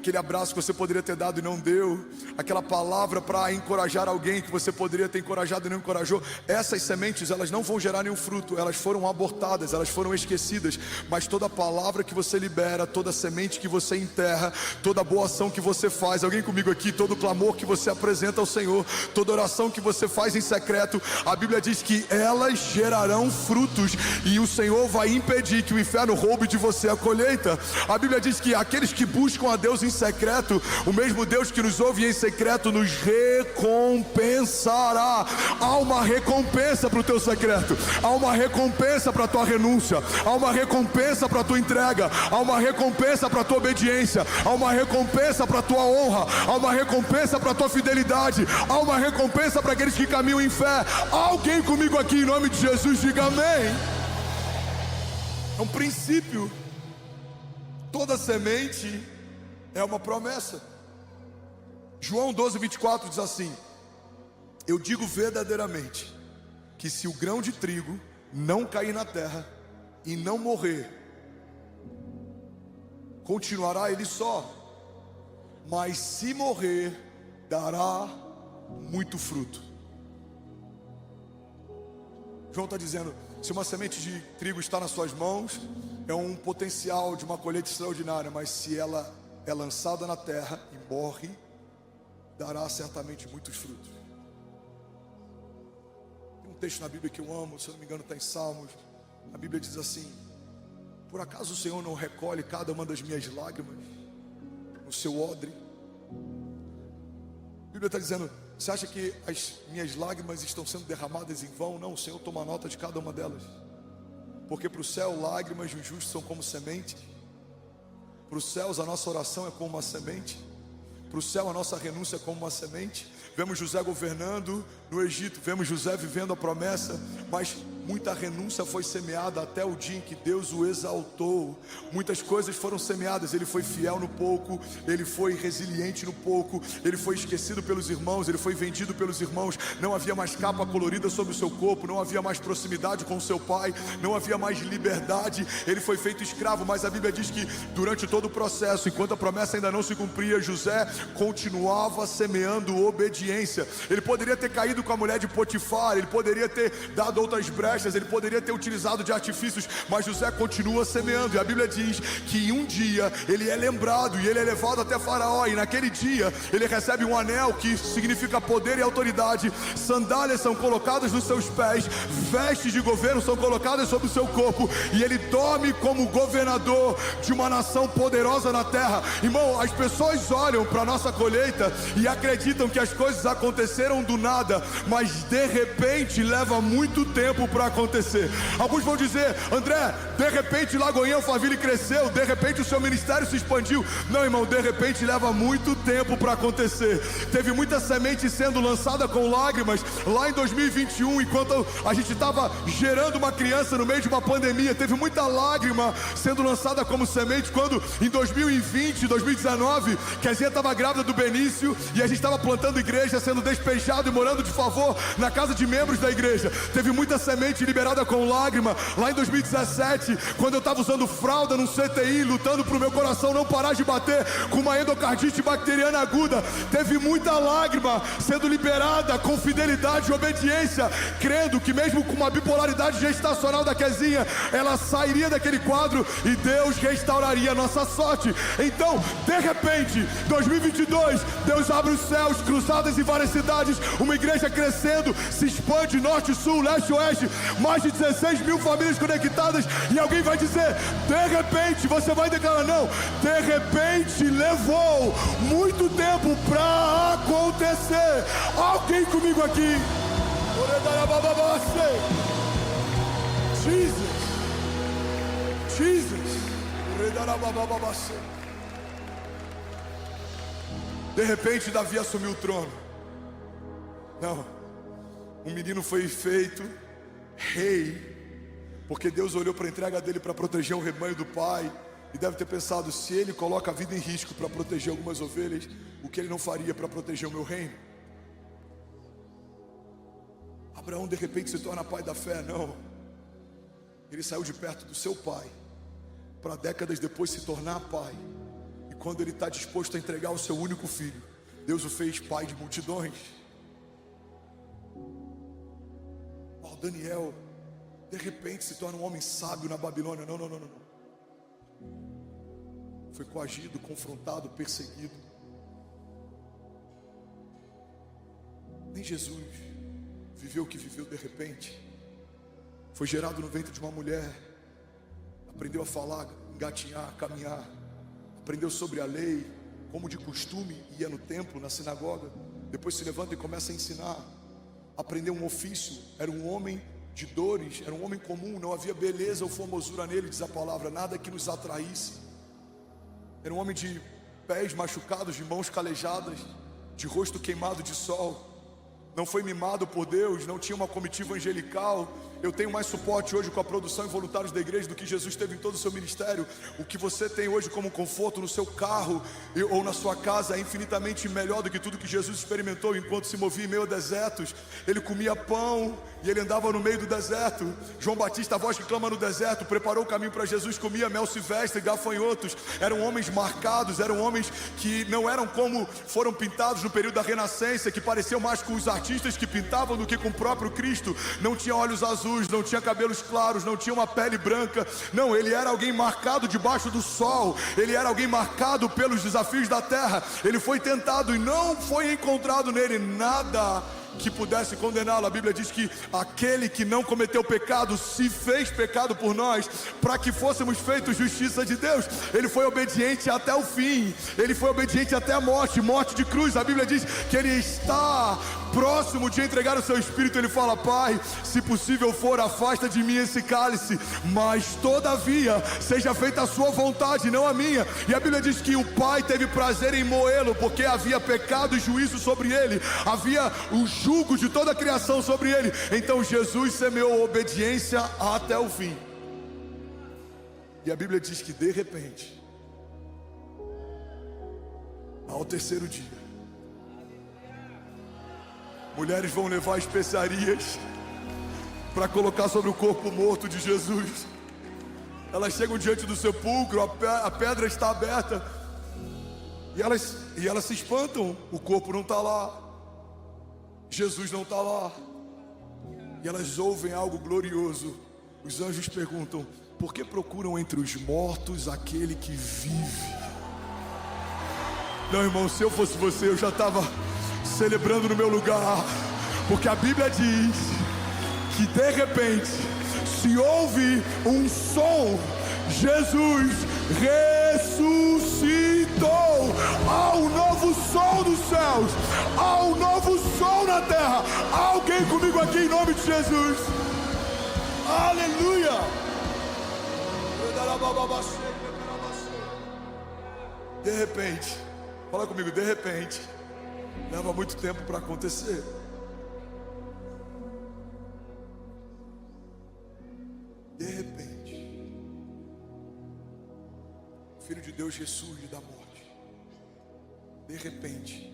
aquele abraço que você poderia ter dado e não deu, aquela palavra para encorajar alguém que você poderia ter encorajado e não encorajou. Essas sementes, elas não vão gerar nenhum fruto, elas foram abortadas, elas foram esquecidas. Mas toda palavra que você libera, toda semente que você enterra, toda boa ação que você faz, alguém comigo aqui, todo clamor que você apresenta ao Senhor, toda oração que você faz em secreto, a Bíblia diz que elas gerarão frutos, e o Senhor vai impedir que o inferno roube de você a colheita. A Bíblia diz que aqueles que buscam a Deus em secreto, o mesmo Deus que nos ouve em secreto nos recompensará. Há uma recompensa para o teu secreto, há uma recompensa para a tua renúncia, há uma recompensa para a tua entrega, há uma recompensa para a tua obediência, há uma recompensa para a tua honra, há uma recompensa para a tua fidelidade, há uma recompensa para aqueles que caminham em fé. Alguém comigo aqui em nome de Jesus, diga amém. É um princípio. Toda semente é uma promessa. João 12:24 diz assim: eu digo verdadeiramente que se o grão de trigo não cair na terra e não morrer, continuará ele só, mas se morrer, dará muito fruto. João está dizendo, se uma semente de trigo está nas suas mãos, é um potencial de uma colheita extraordinária, mas se ela é lançada na terra e morre, dará certamente muitos frutos. Tem um texto na Bíblia que eu amo, se eu não me engano está em Salmos. A Bíblia diz assim: por acaso o Senhor não recolhe cada uma das minhas lágrimas no seu odre? A Bíblia está dizendo, você acha que as minhas lágrimas estão sendo derramadas em vão? Não, o Senhor toma nota de cada uma delas. Porque para o céu, lágrimas dos justos são como semente. Para os céus, a nossa oração é como uma semente. Para o céu, a nossa renúncia é como uma semente. Vemos José governando no Egito, vemos José vivendo a promessa, mas muita renúncia foi semeada até o dia em que Deus o exaltou. Muitas coisas foram semeadas, ele foi fiel no pouco, ele foi resiliente no pouco, ele foi esquecido pelos irmãos, ele foi vendido pelos irmãos, não havia mais capa colorida sobre o seu corpo, não havia mais proximidade com o seu pai, não havia mais liberdade, ele foi feito escravo. Mas a Bíblia diz que durante todo o processo, enquanto a promessa ainda não se cumpria, José continuava semeando obediência. Ele poderia ter caído com a mulher de Potifar, ele poderia ter dado outras brechas, ele poderia ter utilizado de artifícios, mas José continua semeando. E a Bíblia diz que um dia ele é lembrado e ele é levado até Faraó, e naquele dia ele recebe um anel que significa poder e autoridade, sandálias são colocadas nos seus pés, vestes de governo são colocadas sobre o seu corpo, e ele dorme como governador de uma nação poderosa na terra. Irmão, as pessoas olham para a nossa colheita e acreditam que as coisas aconteceram do nada, mas de repente leva muito tempo para acontecer. Alguns vão dizer, André, de repente Lagoinha Alphaville cresceu, de repente o seu ministério se expandiu. Não, irmão, de repente leva muito tempo para acontecer. Teve muita semente sendo lançada com lágrimas lá em 2021, enquanto a gente estava gerando uma criança no meio de uma pandemia. Teve muita lágrima sendo lançada como semente quando em 2020, 2019, Kezinha estava grávida do Benício e a gente estava plantando igreja, sendo despejado e morando de favor na casa de membros da igreja. Teve muita semente liberada com lágrima lá em 2017, quando eu estava usando fralda num CTI, lutando para o meu coração não parar de bater com uma endocardite bacteriana aguda. Teve muita lágrima sendo liberada com fidelidade e obediência, crendo que mesmo com uma bipolaridade gestacional da Kezinha, ela sairia daquele quadro e Deus restauraria a nossa sorte. Então, de repente, 2022, Deus abre os céus, cruzadas em várias cidades, uma igreja crescendo, se expande norte, sul, leste, oeste, mais de 16 mil famílias conectadas, e alguém vai dizer, de repente, você vai declarar, não, de repente levou muito tempo para acontecer. Alguém comigo aqui? Jesus. De repente Davi assumiu o trono. Não, um menino foi feito rei, porque Deus olhou para a entrega dele para proteger o rebanho do pai, e deve ter pensado, se ele coloca a vida em risco para proteger algumas ovelhas, o que ele não faria para proteger o meu reino? Abraão de repente se torna pai da fé. Não, ele saiu de perto do seu pai para décadas depois se tornar pai. quando ele está disposto a entregar o seu único filho, Deus o fez pai de multidões. Daniel, de repente, se torna um homem sábio na Babilônia. Não. Foi coagido, confrontado, perseguido. Nem Jesus viveu o que viveu de repente. Foi gerado no ventre de uma mulher, aprendeu a falar, engatinhar, caminhar, aprendeu sobre a lei, como de costume ia no templo, na sinagoga. Depois se levanta e começa a ensinar. Aprendeu um ofício, era um homem de dores, era um homem comum, não havia beleza ou formosura nele, diz a palavra, nada que nos atraísse. Era um homem de pés machucados, de mãos calejadas, de rosto queimado de sol. Não foi mimado por Deus, não tinha uma comitiva angelical. Eu tenho mais suporte hoje com a produção e voluntários da igreja do que Jesus teve em todo o seu ministério. O que você tem hoje como conforto no seu carro ou na sua casa é infinitamente melhor do que tudo que Jesus experimentou enquanto se movia em meio a desertos. Ele comia pão e ele andava no meio do deserto. João Batista, a voz que clama no deserto, preparou o caminho para Jesus, comia mel silvestre, gafanhotos. Eram homens marcados, eram homens que não eram como foram pintados no período da Renascença, que pareciam mais com os artistas que pintavam do que com o próprio Cristo. Não tinha olhos azuis, não tinha cabelos claros, não tinha uma pele branca. Não, ele era alguém marcado debaixo do sol. Ele era alguém marcado pelos desafios da terra. Ele foi tentado e não foi encontrado nele nada que pudesse condená-lo. A Bíblia diz que aquele que não cometeu pecado se fez pecado por nós, para que fôssemos feitos justiça de Deus. Ele foi obediente até o fim, ele foi obediente até a morte, morte de cruz. A Bíblia diz que ele está próximo de entregar o seu espírito. Ele fala: Pai, se possível for, afasta de mim esse cálice, mas todavia seja feita a sua vontade, não a minha. E a Bíblia diz que o Pai teve prazer em moê-lo, porque havia pecado e juízo sobre ele, havia o jugo de toda a criação sobre ele. Então Jesus semeou obediência até o fim. E a Bíblia diz que de repente, ao terceiro dia, mulheres vão levar especiarias para colocar sobre o corpo morto de Jesus. Elas chegam diante do sepulcro, a pedra está aberta, e elas se espantam. O corpo não está lá, Jesus não está lá. E elas ouvem algo glorioso. Os anjos perguntam: por que procuram entre os mortos aquele que vive? Não, irmão, se eu fosse você, eu já estava celebrando no meu lugar, porque a Bíblia diz que de repente se ouve um som. Jesus ressuscitou. Há um novo som dos céus, há um novo som na terra. Há alguém comigo aqui em nome de Jesus? Aleluia. De repente, fala comigo, de repente. Leva muito tempo para acontecer. De repente, o Filho de Deus ressurge da morte. De repente,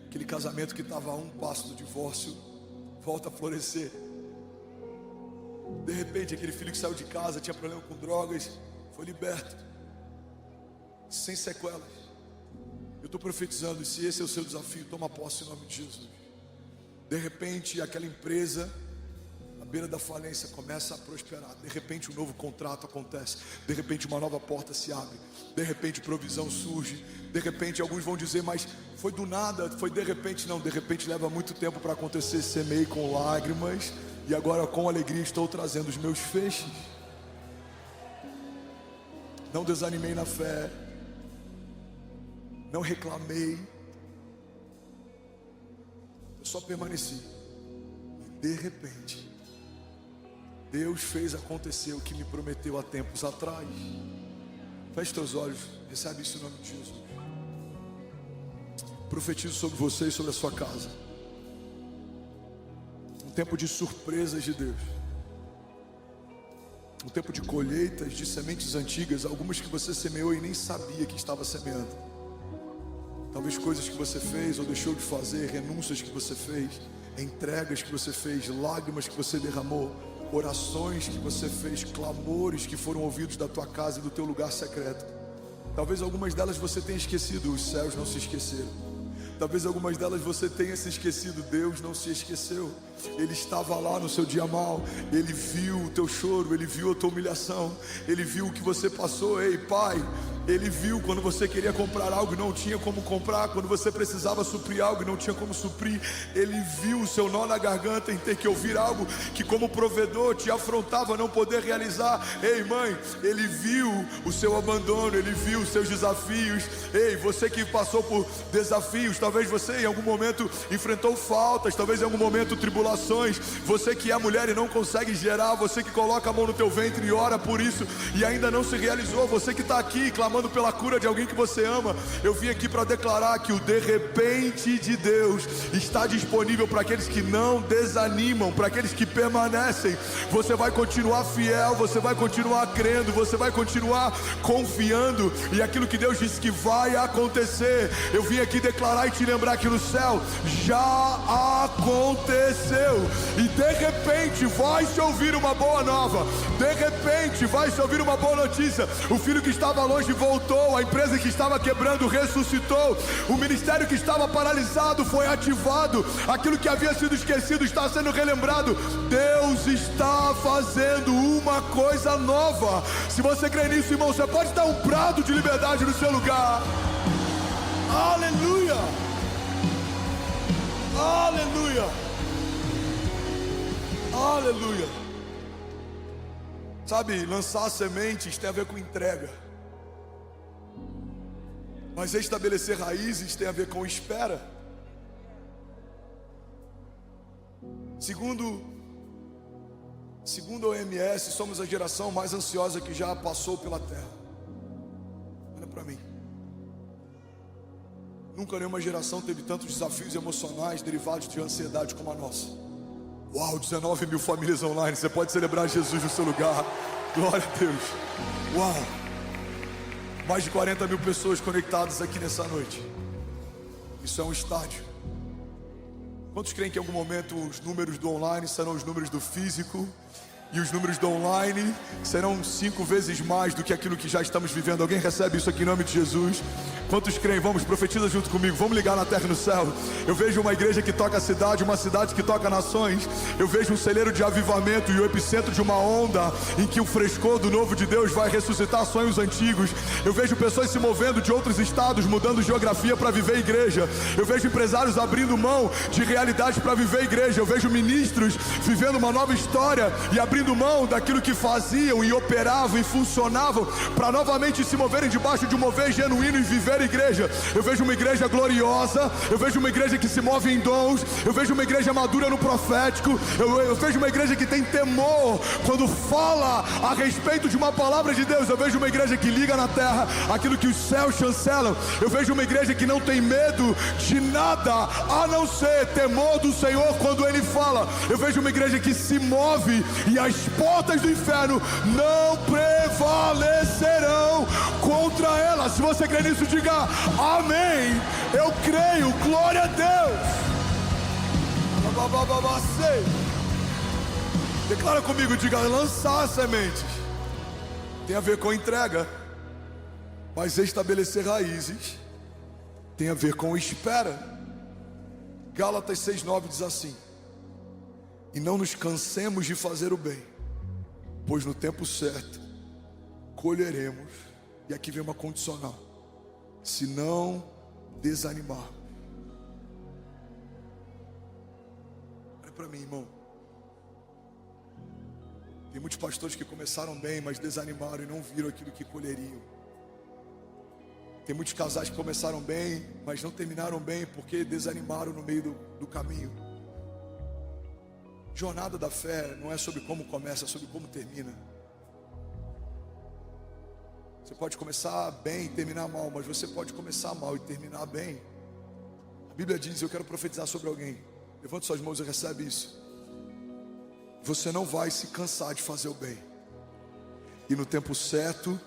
aquele casamento que estava a um passo do divórcio volta a florescer. De repente, aquele filho que saiu de casa, tinha problema com drogas, foi liberto, sem sequelas. Eu estou profetizando, e se esse é o seu desafio, toma posse em nome de Jesus. De repente, aquela empresa à beira da falência começa a prosperar. De repente, um novo contrato acontece. De repente, uma nova porta se abre. De repente, provisão surge. De repente, alguns vão dizer: mas foi do nada, foi de repente. Não, de repente leva muito tempo para acontecer. Semei com lágrimas, e agora com alegria estou trazendo os meus feixes. Não desanimei na fé, não reclamei, eu só permaneci. E de repente, Deus fez acontecer o que me prometeu há tempos atrás. Feche teus olhos, recebe isso em nome de Jesus. Profetizo sobre você e sobre a sua casa. Um tempo de surpresas de Deus. Um tempo de colheitas de sementes antigas, algumas que você semeou e nem sabia que estava semeando. Talvez coisas que você fez ou deixou de fazer, renúncias que você fez, entregas que você fez, lágrimas que você derramou, orações que você fez, clamores que foram ouvidos da tua casa e do teu lugar secreto. Talvez algumas delas você tenha esquecido, os céus não se esqueceram. Talvez algumas delas você tenha se esquecido, Deus não se esqueceu. Ele estava lá no seu dia mal, Ele viu o teu choro, Ele viu a tua humilhação, Ele viu o que você passou. Ei, Pai, Ele viu quando você queria comprar algo e não tinha como comprar, quando você precisava suprir algo e não tinha como suprir. Ele viu o seu nó na garganta em ter que ouvir algo que como provedor te afrontava a não poder realizar. Ei, mãe, Ele viu o seu abandono, Ele viu os seus desafios. Ei, você que passou por desafios, talvez você em algum momento enfrentou faltas, talvez em algum momento tribulações. Você que é mulher e não consegue gerar, você que coloca a mão no teu ventre e ora por isso e ainda não se realizou, você que está aqui clamando pela cura de alguém que você ama. Eu vim aqui para declarar que o de repente de Deus está disponível para aqueles que não desanimam, para aqueles que permanecem. Você vai continuar fiel, você vai continuar crendo, você vai continuar confiando, e aquilo que Deus disse que vai acontecer, eu vim aqui declarar e te lembrar que no céu já aconteceu. E de repente vai se ouvir uma boa nova, de repente vai se ouvir uma boa notícia. O filho que estava longe voltou, a empresa que estava quebrando ressuscitou, o ministério que estava paralisado foi ativado, aquilo que havia sido esquecido está sendo relembrado. Deus está fazendo uma coisa nova. Se você crê nisso, irmão, você pode dar um brado de liberdade no seu lugar. Aleluia, aleluia, aleluia. Sabe, lançar sementes tem a ver com entrega, mas estabelecer raízes tem a ver com espera. Segundo a OMS, somos a geração mais ansiosa que já passou pela terra. Olha para mim. Nunca nenhuma geração teve tantos desafios emocionais derivados de ansiedade como a nossa. Uau, 19 mil famílias online. Você pode celebrar Jesus no seu lugar. Glória a Deus. Uau. Mais de 40 mil pessoas conectadas aqui nessa noite. Isso é um estádio. Quantos creem que em algum momento os números do online serão os números do físico? E os números do online serão 5 vezes mais do que aquilo que já estamos vivendo. Alguém recebe isso aqui em nome de Jesus? Quantos creem? Vamos, profetiza junto comigo. Vamos ligar na terra e no céu. Eu vejo uma igreja que toca a cidade, uma cidade que toca nações. Eu vejo um celeiro de avivamento e o epicentro de uma onda em que o frescor do novo de Deus vai ressuscitar sonhos antigos. Eu vejo pessoas se movendo de outros estados, mudando geografia para viver igreja. Eu vejo empresários abrindo mão de realidade para viver igreja. Eu vejo ministros vivendo uma nova história e abrindo mão daquilo que faziam e operavam e funcionavam para novamente se moverem debaixo de um mover genuíno e viver igreja. Eu vejo uma igreja gloriosa, eu vejo uma igreja que se move em dons, eu vejo uma igreja madura no profético, eu vejo uma igreja que tem temor quando fala a respeito de uma palavra de Deus. Eu vejo uma igreja que liga na terra aquilo que os céus chancelam. Eu vejo uma igreja que não tem medo de nada a não ser temor do Senhor quando Ele fala. Eu vejo uma igreja que se move e as portas do inferno não prevalecerão contra ela. Se você crê nisso, diga amém. Eu creio, glória a Deus. Declara comigo, diga: lançar sementes tem a ver com entrega, mas estabelecer raízes tem a ver com espera. Gálatas 6:9 diz assim: e não nos cansemos de fazer o bem, pois no tempo certo colheremos. E aqui vem uma condicional: se não desanimar. Olha para mim, irmão. Tem muitos pastores que começaram bem, mas desanimaram e não viram aquilo que colheriam. Tem muitos casais que começaram bem, mas não terminaram bem porque desanimaram no meio do caminho. Jornada da fé não é sobre como começa, é sobre como termina. Você pode começar bem e terminar mal, mas você pode começar mal e terminar bem. A Bíblia diz, eu quero profetizar sobre alguém. Levante suas mãos e recebe isso. Você não vai se cansar de fazer o bem. E no tempo certo,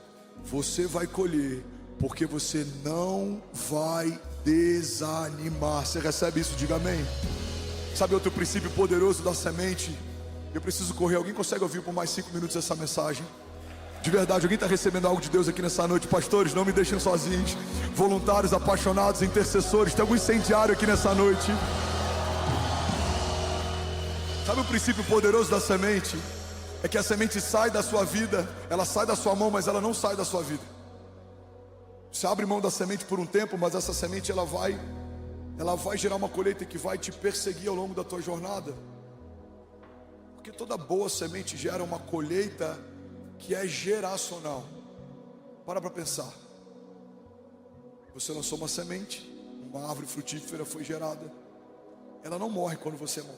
você vai colher, porque você não vai desanimar. Você recebe isso? Diga amém. Sabe outro princípio poderoso da semente? Eu preciso correr. Alguém consegue ouvir por mais 5 minutos essa mensagem? De verdade, alguém está recebendo algo de Deus aqui nessa noite? Pastores, não me deixem sozinhos. Voluntários, apaixonados, intercessores, tem algum incendiário aqui nessa noite? Sabe o princípio poderoso da semente? É que a semente sai da sua vida, ela sai da sua mão, mas ela não sai da sua vida. Você abre mão da semente por um tempo, mas essa semente ela vai gerar uma colheita que vai te perseguir ao longo da tua jornada. Porque toda boa semente gera uma colheita que é geracional. Para pensar. Você lançou uma semente, uma árvore frutífera foi gerada. Ela não morre quando você morre.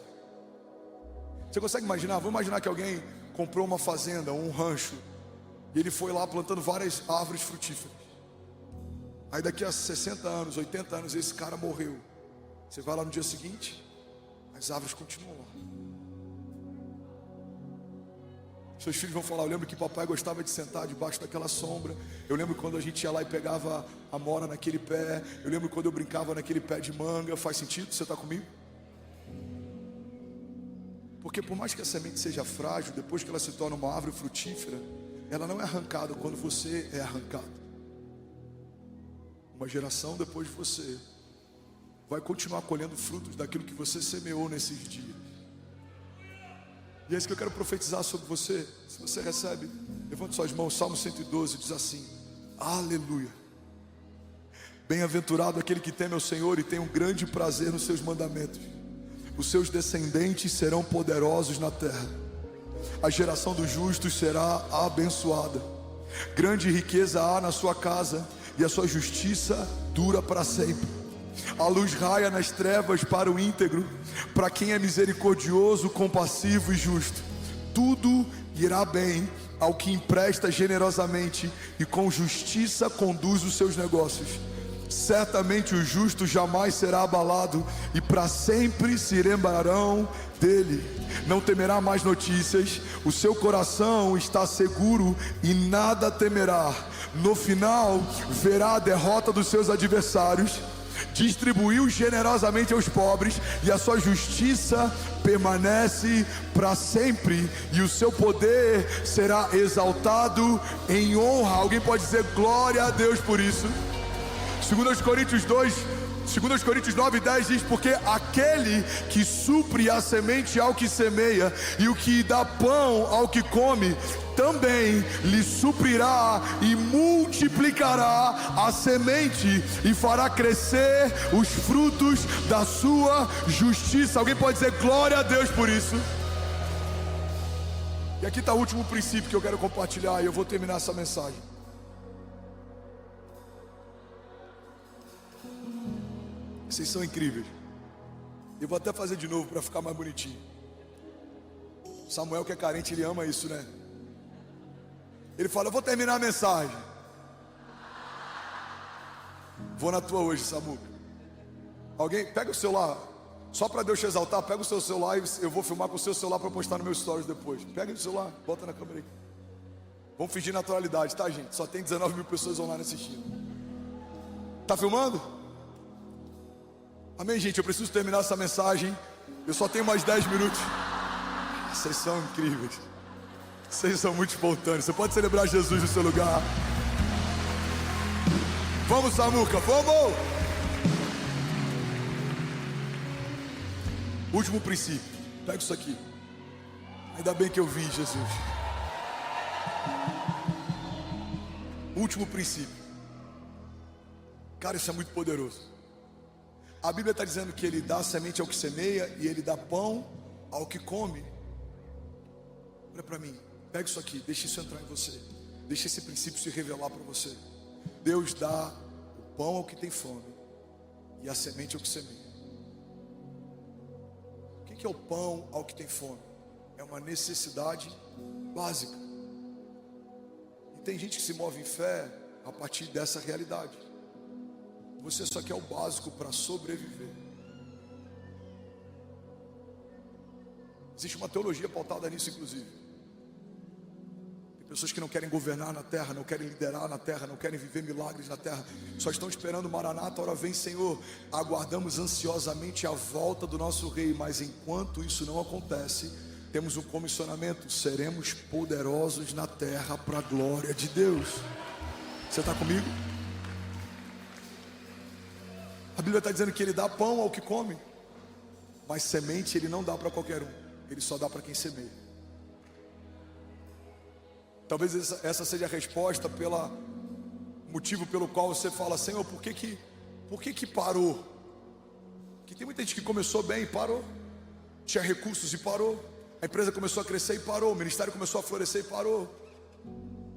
Você consegue imaginar? Vamos imaginar que alguém comprou uma fazenda, um rancho, e ele foi lá plantando várias árvores frutíferas. Aí daqui a 60 anos, 80 anos, esse cara morreu. Você vai lá no dia seguinte, as árvores continuam lá. Seus filhos vão falar: eu lembro que papai gostava de sentar debaixo daquela sombra. Eu lembro quando a gente ia lá e pegava a mora naquele pé. Eu lembro quando eu brincava naquele pé de manga. Faz sentido? Você está comigo? Porque por mais que a semente seja frágil, depois que ela se torna uma árvore frutífera, ela não é arrancada quando você é arrancado. Uma geração depois de você vai continuar colhendo frutos daquilo que você semeou nesses dias. E é isso que eu quero profetizar sobre você. Se você recebe, levante suas mãos. Salmo 112 diz assim: aleluia. Bem-aventurado aquele que teme ao Senhor e tem um grande prazer nos seus mandamentos. Os seus descendentes serão poderosos na terra. A geração dos justos será abençoada. Grande riqueza há na sua casa, e a sua justiça dura para sempre. A luz raia nas trevas para o íntegro, para quem é misericordioso, compassivo e justo. Tudo irá bem ao que empresta generosamente e com justiça conduz os seus negócios. Certamente o justo jamais será abalado, e para sempre se lembrarão dele. Não temerá mais notícias, o seu coração está seguro e nada temerá. No final verá a derrota dos seus adversários. Distribuiu generosamente aos pobres, e a sua justiça permanece para sempre, e o seu poder será exaltado em honra. Alguém pode dizer glória a Deus por isso? 2 Coríntios 9:10 diz: porque aquele que supre a semente ao que semeia e o que dá pão ao que come, também lhe suprirá e multiplicará a semente e fará crescer os frutos da sua justiça. Alguém pode dizer glória a Deus por isso? E aqui está o último princípio que eu quero compartilhar, e eu vou terminar essa mensagem. Vocês são incríveis. Eu vou até fazer de novo para ficar mais bonitinho. Samuel, que é carente, ele ama isso, né? Ele fala: eu vou terminar a mensagem. Vou na tua hoje, Samuca. Alguém pega o celular, só para Deus te exaltar. Pega o seu celular e eu vou filmar com o seu celular para postar no meu stories depois. Pega o celular, bota na câmera aí. Vamos fingir naturalidade, tá, gente? Só tem 19 mil pessoas online assistindo. Tá filmando? Amém, gente? Eu preciso terminar essa mensagem. Eu só tenho mais 10 minutos. Vocês são incríveis. Vocês são muito espontâneos. Você pode celebrar Jesus no seu lugar. Vamos, Samuca, vamos! Último princípio. Pega isso aqui. Ainda bem que eu vi, Jesus. Último princípio. Cara, isso é muito poderoso. A Bíblia está dizendo que Ele dá semente ao que semeia e Ele dá pão ao que come. Olha para mim, pega isso aqui, deixa isso entrar em você. Deixa esse princípio se revelar para você. Deus dá o pão ao que tem fome e a semente ao que semeia. O que é o pão ao que tem fome? É uma necessidade básica. E tem gente que se move em fé a partir dessa realidade. Você só quer o básico para sobreviver. Existe uma teologia pautada nisso, inclusive. Tem pessoas que não querem governar na terra, não querem liderar na terra, não querem viver milagres na terra, só estão esperando o Maranata, hora vem, Senhor. Aguardamos ansiosamente a volta do nosso Rei, mas enquanto isso não acontece, temos um comissionamento: seremos poderosos na terra para a glória de Deus. Você está comigo? A Bíblia está dizendo que Ele dá pão ao que come, mas semente Ele não dá para qualquer um, Ele só dá para quem semeia. Talvez essa seja a resposta, pelo motivo pelo qual você fala: Senhor, por que parou? Porque tem muita gente que começou bem e parou, tinha recursos e parou, a empresa começou a crescer e parou, o ministério começou a florescer e parou.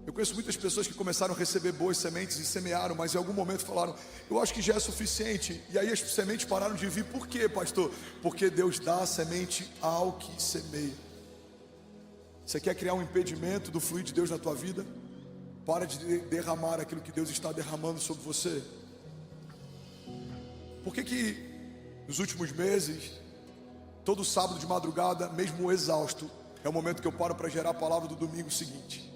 Eu conheço muitas pessoas que começaram a receber boas sementes e semearam, mas em algum momento falaram: eu acho que já é suficiente. E aí as sementes pararam de vir. Por quê, pastor? Porque Deus dá a semente ao que semeia. Você quer criar um impedimento do fluir de Deus na tua vida? Para de derramar aquilo que Deus está derramando sobre você. Por que nos últimos meses, todo sábado de madrugada, mesmo exausto, é o momento que eu paro para gerar a palavra do domingo seguinte?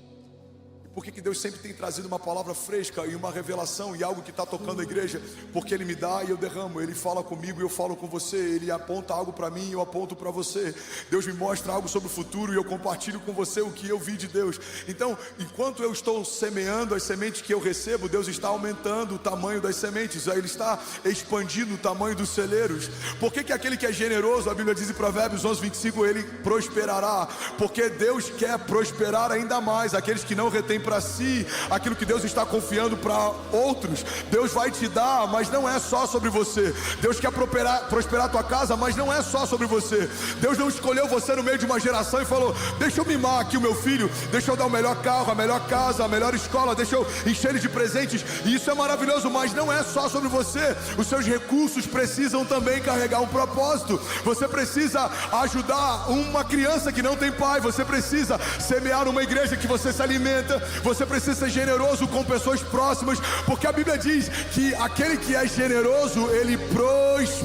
Por que Deus sempre tem trazido uma palavra fresca e uma revelação e algo que está tocando a igreja? Porque Ele me dá e eu derramo, Ele fala comigo e eu falo com você, Ele aponta algo para mim e eu aponto para você. Deus me mostra algo sobre o futuro e eu compartilho com você o que eu vi de Deus. Então, enquanto eu estou semeando as sementes que eu recebo, Deus está aumentando o tamanho das sementes, Ele está expandindo o tamanho dos celeiros. Por que aquele que é generoso, a Bíblia diz em Provérbios 11:25, ele prosperará? Porque Deus quer prosperar ainda mais aqueles que não retêm para si aquilo que Deus está confiando para outros. Deus vai te dar, mas não é só sobre você. Deus quer prosperar a tua casa, mas não é só sobre você. Deus não escolheu você no meio de uma geração e falou: deixa eu mimar aqui o meu filho, deixa eu dar o melhor carro, a melhor casa, a melhor escola, deixa eu encher ele de presentes. E isso é maravilhoso, mas não é só sobre você. Os seus recursos precisam também carregar um propósito. Você precisa ajudar uma criança que não tem pai, você precisa semear uma igreja que você se alimenta, você precisa ser generoso com pessoas próximas, porque a Bíblia diz que aquele que é generoso, ele prosperará,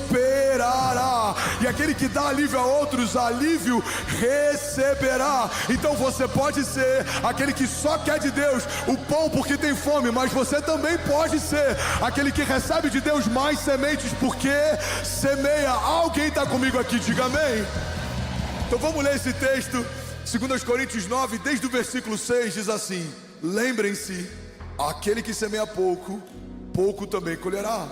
e aquele que dá alívio a outros, alívio receberá. Então você pode ser aquele que só quer de Deus o pão porque tem fome, mas você também pode ser aquele que recebe de Deus mais sementes porque semeia. Alguém está comigo aqui? Diga amém. Então vamos ler esse texto. 2 Coríntios 9, desde o versículo 6, diz assim: lembrem-se, aquele que semeia pouco, pouco também colherá,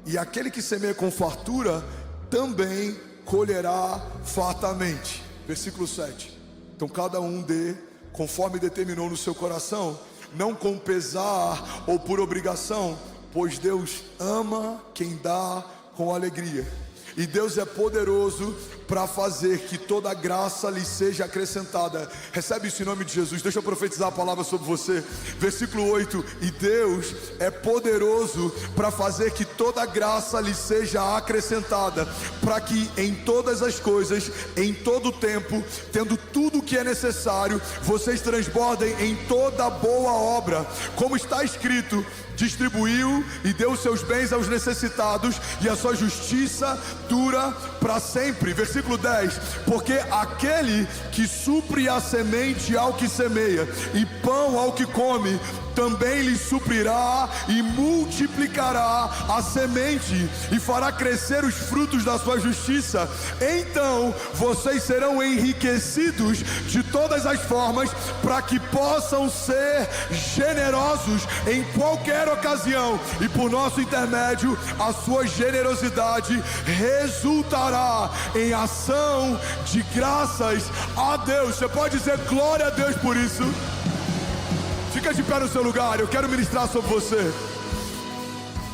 e aquele que semeia com fartura, também colherá fartamente. Versículo 7. Então cada um dê conforme determinou no seu coração, não com pesar ou por obrigação, pois Deus ama quem dá com alegria. E Deus é poderoso para fazer que toda graça lhe seja acrescentada. Recebe isso em nome de Jesus. Deixa eu profetizar a palavra sobre você. Versículo 8. E Deus é poderoso para fazer que toda graça lhe seja acrescentada, para que em todas as coisas, em todo tempo, tendo tudo o que é necessário, vocês transbordem em toda boa obra. Como está escrito: distribuiu e deu os seus bens aos necessitados, e a sua justiça dura para sempre. Versículo 10. Porque aquele que supre a semente ao que semeia e pão ao que come, também lhe suprirá e multiplicará a semente e fará crescer os frutos da sua justiça. Então vocês serão enriquecidos de todas as formas, para que possam ser generosos em qualquer ocasião, e por nosso intermédio a sua generosidade resultará em ação de graças a Deus. Você pode dizer glória a Deus por isso? Fica de pé no seu lugar, eu quero ministrar sobre você.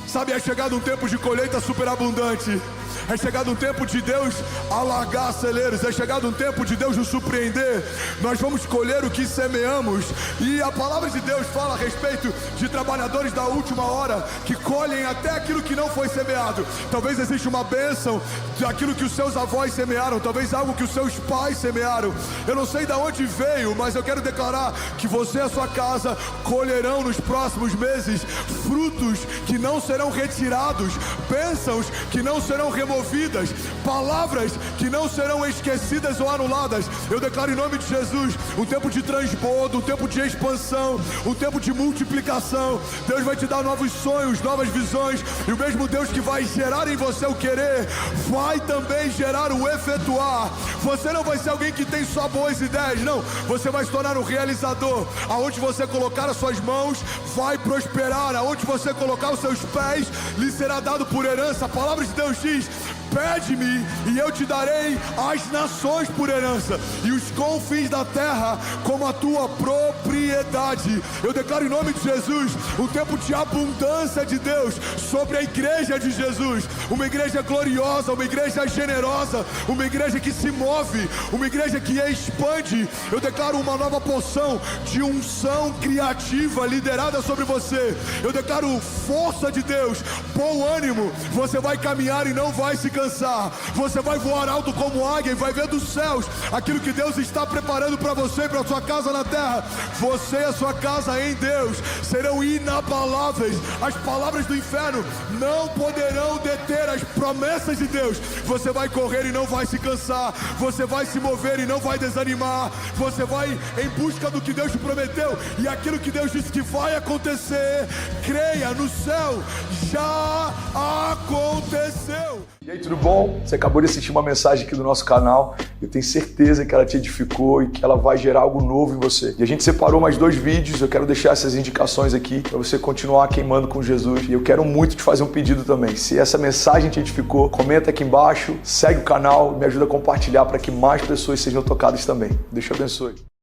Sabe, é chegado um tempo de colheita superabundante. É chegado um tempo de Deus alargar celeiros. É chegado um tempo de Deus nos surpreender. Nós vamos colher o que semeamos. E a palavra de Deus fala a respeito de trabalhadores da última hora que colhem até aquilo que não foi semeado. Talvez exista uma bênção daquilo que os seus avós semearam, talvez algo que os seus pais semearam. Eu não sei de onde veio, mas eu quero declarar que você e a sua casa colherão nos próximos meses frutos que não serão retirados, bênçãos que não serão removidos, removidas, palavras que não serão esquecidas ou anuladas. Eu declaro em nome de Jesus um tempo de transbordo, um tempo de expansão, um tempo de multiplicação. Deus vai te dar novos sonhos, novas visões, e o mesmo Deus que vai gerar em você o querer, vai também gerar o efetuar. Você não vai ser alguém que tem só boas ideias, não. Você vai se tornar um realizador. Aonde você colocar as suas mãos, vai prosperar. Aonde você colocar os seus pés, lhe será dado por herança. A palavra de Deus diz: pede-me e eu te darei as nações por herança, e os confins da terra como a tua propriedade. Eu declaro em nome de Jesus um tempo de abundância de Deus sobre a igreja de Jesus. Uma igreja gloriosa, uma igreja generosa, uma igreja que se move, uma igreja que expande. Eu declaro uma nova porção de unção criativa liderada sobre você. Eu declaro força de Deus, bom ânimo. Você vai caminhar e não vai se cansar. Você vai voar alto como águia e vai ver dos céus aquilo que Deus está preparando para você e para sua casa na terra. Você e a sua casa em Deus serão inabaláveis. As palavras do inferno não poderão deter as promessas de Deus. Você vai correr e não vai se cansar. Você vai se mover e não vai desanimar. Você vai em busca do que Deus te prometeu, e aquilo que Deus disse que vai acontecer, creia, no céu já aconteceu. E aí, tudo bom? Você acabou de assistir uma mensagem aqui do nosso canal. Eu tenho certeza que ela te edificou e que ela vai gerar algo novo em você. E a gente separou mais 2 vídeos. Eu quero deixar essas indicações aqui para você continuar queimando com Jesus. E eu quero muito te fazer um pedido também. Se essa mensagem te edificou, comenta aqui embaixo, segue o canal, me ajuda a compartilhar para que mais pessoas sejam tocadas também. Deus te abençoe.